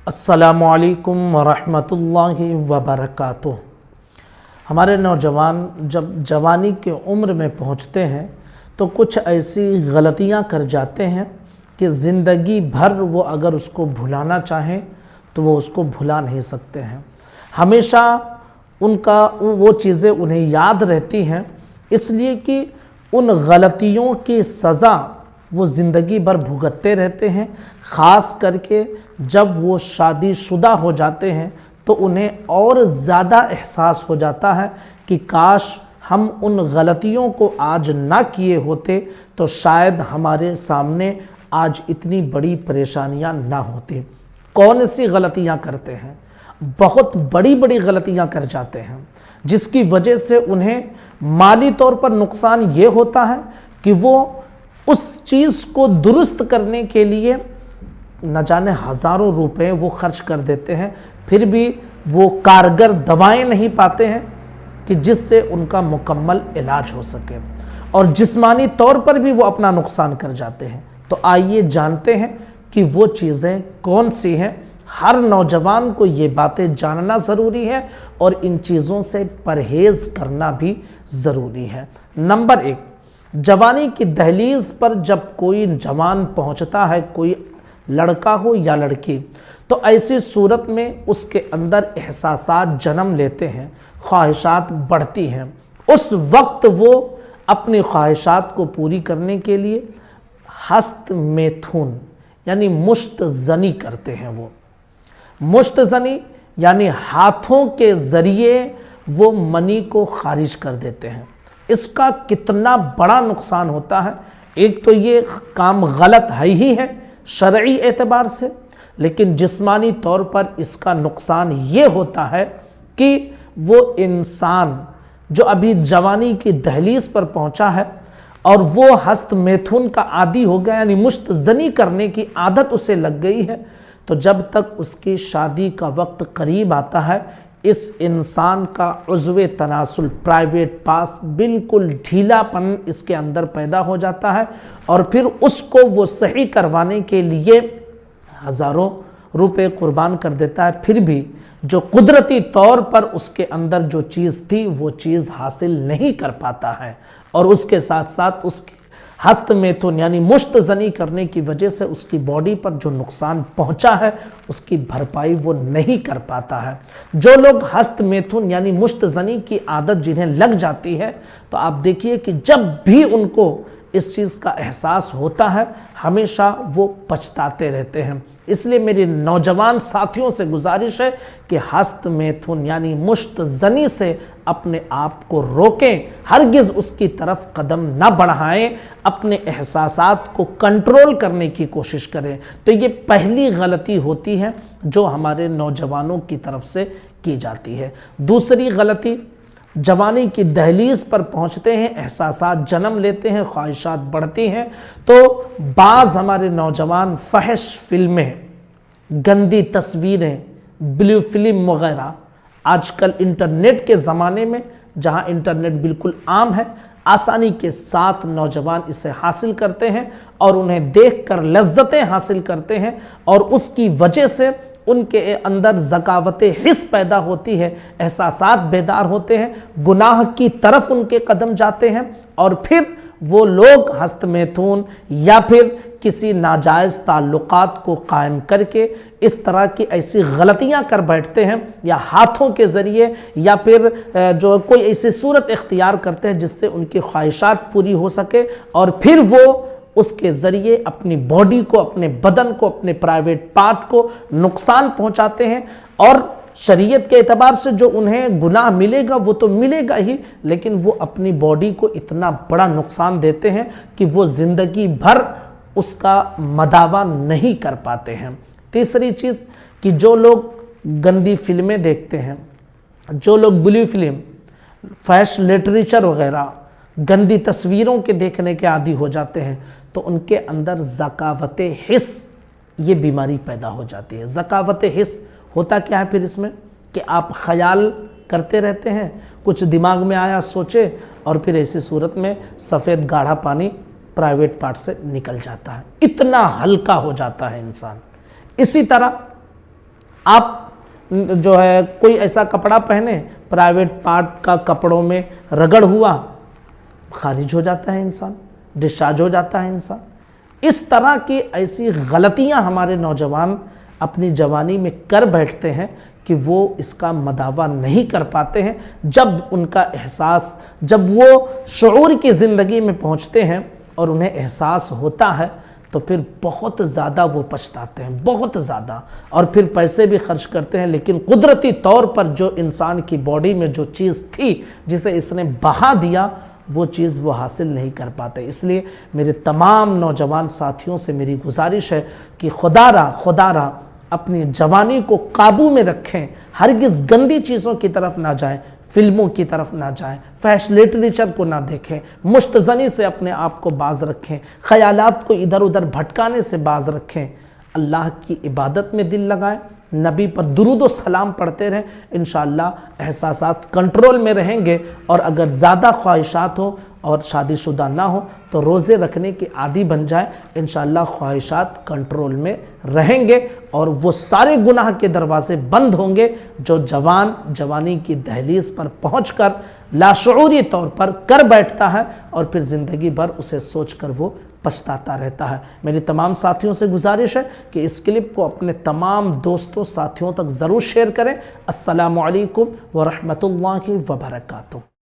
अस्सलामुअलैकुम वरहमतुल्लाहि वबरकातुह। हमारे नौजवान जब जवानी के उम्र में पहुंचते हैं तो कुछ ऐसी गलतियां कर जाते हैं कि ज़िंदगी भर वो अगर उसको भुलाना चाहें तो वो उसको भुला नहीं सकते हैं। हमेशा उनका वो चीज़ें उन्हें याद रहती हैं, इसलिए कि उन गलतियों की सज़ा वो ज़िंदगी भर भुगतते रहते हैं। ख़ास करके जब वो शादीशुदा हो जाते हैं तो उन्हें और ज़्यादा एहसास हो जाता है कि काश हम उन गलतियों को आज ना किए होते तो शायद हमारे सामने आज इतनी बड़ी परेशानियां ना होती। कौन सी गलतियां करते हैं? बहुत बड़ी बड़ी गलतियां कर जाते हैं, जिसकी वजह से उन्हें माली तौर पर नुकसान ये होता है कि वो उस चीज़ को दुरुस्त करने के लिए न जाने हज़ारों रुपए वो खर्च कर देते हैं, फिर भी वो कारगर दवाएं नहीं पाते हैं कि जिससे उनका मुकम्मल इलाज हो सके, और जिस्मानी तौर पर भी वो अपना नुकसान कर जाते हैं। तो आइए जानते हैं कि वो चीज़ें कौन सी हैं। हर नौजवान को ये बातें जानना ज़रूरी है और इन चीज़ों से परहेज़ करना भी ज़रूरी है। नंबर 1, जवानी की दहलीज पर जब कोई जवान पहुंचता है, कोई लड़का हो या लड़की, तो ऐसी सूरत में उसके अंदर एहसासात जन्म लेते हैं, ख्वाहिशात बढ़ती हैं। उस वक्त वो अपनी ख्वाहिशात को पूरी करने के लिए हस्तमैथुन यानी मुश्तज़नी करते हैं। वो मुश्तज़नी यानी हाथों के ज़रिए वो मनी को खारिज कर देते हैं। इसका कितना बड़ा नुकसान होता है। एक तो ये काम गलत है ही है शरई एतबार से, लेकिन जिस्मानी तौर पर इसका नुकसान ये होता है कि वो इंसान जो अभी जवानी की दहलीज पर पहुंचा है और वो हस्तमैथुन का आदी हो गया, यानी मुश्तज़नी करने की आदत उसे लग गई है, तो जब तक उसकी शादी का वक्त करीब आता है इस इंसान का उज़्वे तनासुल प्राइवेट पास बिल्कुल ढीलापन इसके अंदर पैदा हो जाता है, और फिर उसको वो सही करवाने के लिए हज़ारों रुपए कुर्बान कर देता है। फिर भी जो कुदरती तौर पर उसके अंदर जो चीज़ थी वो चीज़ हासिल नहीं कर पाता है, और उसके साथ साथ उसके हस्तमैथुन यानी मुश्तज़नी करने की वजह से उसकी बॉडी पर जो नुकसान पहुंचा है उसकी भरपाई वो नहीं कर पाता है। जो लोग हस्तमैथुन यानी मुश्तज़नी की आदत जिन्हें लग जाती है, तो आप देखिए कि जब भी उनको इस चीज़ का एहसास होता है हमेशा वो पछताते रहते हैं। इसलिए मेरी नौजवान साथियों से गुजारिश है कि हस्तमैथुन यानी मुश्तज़नी से अपने आप को रोकें, हरगिज़ उसकी तरफ कदम ना बढ़ाएं, अपने एहसासात को कंट्रोल करने की कोशिश करें। तो ये पहली गलती होती है जो हमारे नौजवानों की तरफ से की जाती है। दूसरी गलती, जवानी की दहलीज पर पहुंचते हैं, एहसासात जन्म लेते हैं, ख्वाहिशात बढ़ती हैं, तो बाज़ हमारे नौजवान फहश फिल्में, गंदी तस्वीरें, ब्लू फिल्म वगैरह, आजकल इंटरनेट के ज़माने में जहां इंटरनेट बिल्कुल आम है, आसानी के साथ नौजवान इसे हासिल करते हैं और उन्हें देखकर लज्जतें हासिल करते हैं, और उसकी वजह से उनके अंदर ज़कावत हिस्स पैदा होती है, एहसासात बेदार होते हैं, गुनाह की तरफ उनके कदम जाते हैं, और फिर वो लोग हस्तमैथुन या फिर किसी नाजायज़ ताल्लुकात को कायम करके इस तरह की ऐसी गलतियां कर बैठते हैं, या हाथों के ज़रिए या फिर जो कोई ऐसी सूरत इख्तियार करते हैं जिससे उनकी ख्वाहिशात पूरी हो सके, और फिर वो उसके ज़रिए अपनी बॉडी को, अपने बदन को, अपने प्राइवेट पार्ट को नुकसान पहुंचाते हैं। और शरीयत के एतबार से जो उन्हें गुनाह मिलेगा वो तो मिलेगा ही, लेकिन वो अपनी बॉडी को इतना बड़ा नुकसान देते हैं कि वो ज़िंदगी भर उसका मदावा नहीं कर पाते हैं। तीसरी चीज़ कि जो लोग गंदी फिल्में देखते हैं, जो लोग ब्लू फिल्म, फैशन लिटरेचर वगैरह, गंदी तस्वीरों के देखने के आदी हो जाते हैं, तो उनके अंदर ज़कावत हिस्स ये बीमारी पैदा हो जाती है। ज़कावत हिस्स होता क्या है फिर इसमें कि आप ख्याल करते रहते हैं, कुछ दिमाग में आया सोचे, और फिर ऐसी सूरत में सफ़ेद गाढ़ा पानी प्राइवेट पार्ट से निकल जाता है, इतना हल्का हो जाता है इंसान। इसी तरह आप जो है कोई ऐसा कपड़ा पहने, प्राइवेट पार्ट का कपड़ों में रगड़ हुआ, खारिज हो जाता है इंसान, डिस्चार्ज हो जाता है इंसान। इस तरह की ऐसी गलतियां हमारे नौजवान अपनी जवानी में कर बैठते हैं कि वो इसका मदावा नहीं कर पाते हैं। जब उनका एहसास, जब वो शऊर की ज़िंदगी में पहुंचते हैं और उन्हें एहसास होता है, तो फिर बहुत ज़्यादा वो पछताते हैं, बहुत ज़्यादा, और फिर पैसे भी खर्च करते हैं, लेकिन कुदरती तौर पर जो इंसान की बॉडी में जो चीज़ थी जिसे इसने बहा दिया, वो चीज़ वो हासिल नहीं कर पाते। इसलिए मेरे तमाम नौजवान साथियों से मेरी गुजारिश है कि खुदारा अपनी जवानी को काबू में रखें, हरगिज़ गंदी चीज़ों की तरफ ना जाएं, फिल्मों की तरफ ना जाएं, फैशन लिटरेचर को ना देखें, मुश्तज़नी से अपने आप को बाज रखें, ख़यालात को इधर उधर भटकाने से बाज रखें, अल्लाह की इबादत में दिल लगाएं, नबी पर दुरूद व सलाम पढ़ते रहें। इंशाअल्लाह एहसासात कंट्रोल में रहेंगे, और अगर ज़्यादा ख्वाहिशात हो और शादीशुदा ना हो तो रोज़े रखने के आदी बन जाए, इंशाअल्लाह ख्वाहिशात कंट्रोल में रहेंगे और वो सारे गुनाह के दरवाजे बंद होंगे जो जवानी की दहलीज पर पहुंचकर लाशऊरी तौर पर कर बैठता है, और फिर ज़िंदगी भर उसे सोचकर वो पछताता रहता है। मेरी तमाम साथियों से गुजारिश है कि इस क्लिप को अपने तमाम दोस्तों साथियों तक ज़रूर शेयर करें। अस्सलामु अलैकुम व रहमतुल्लाहि व बरकातुहू।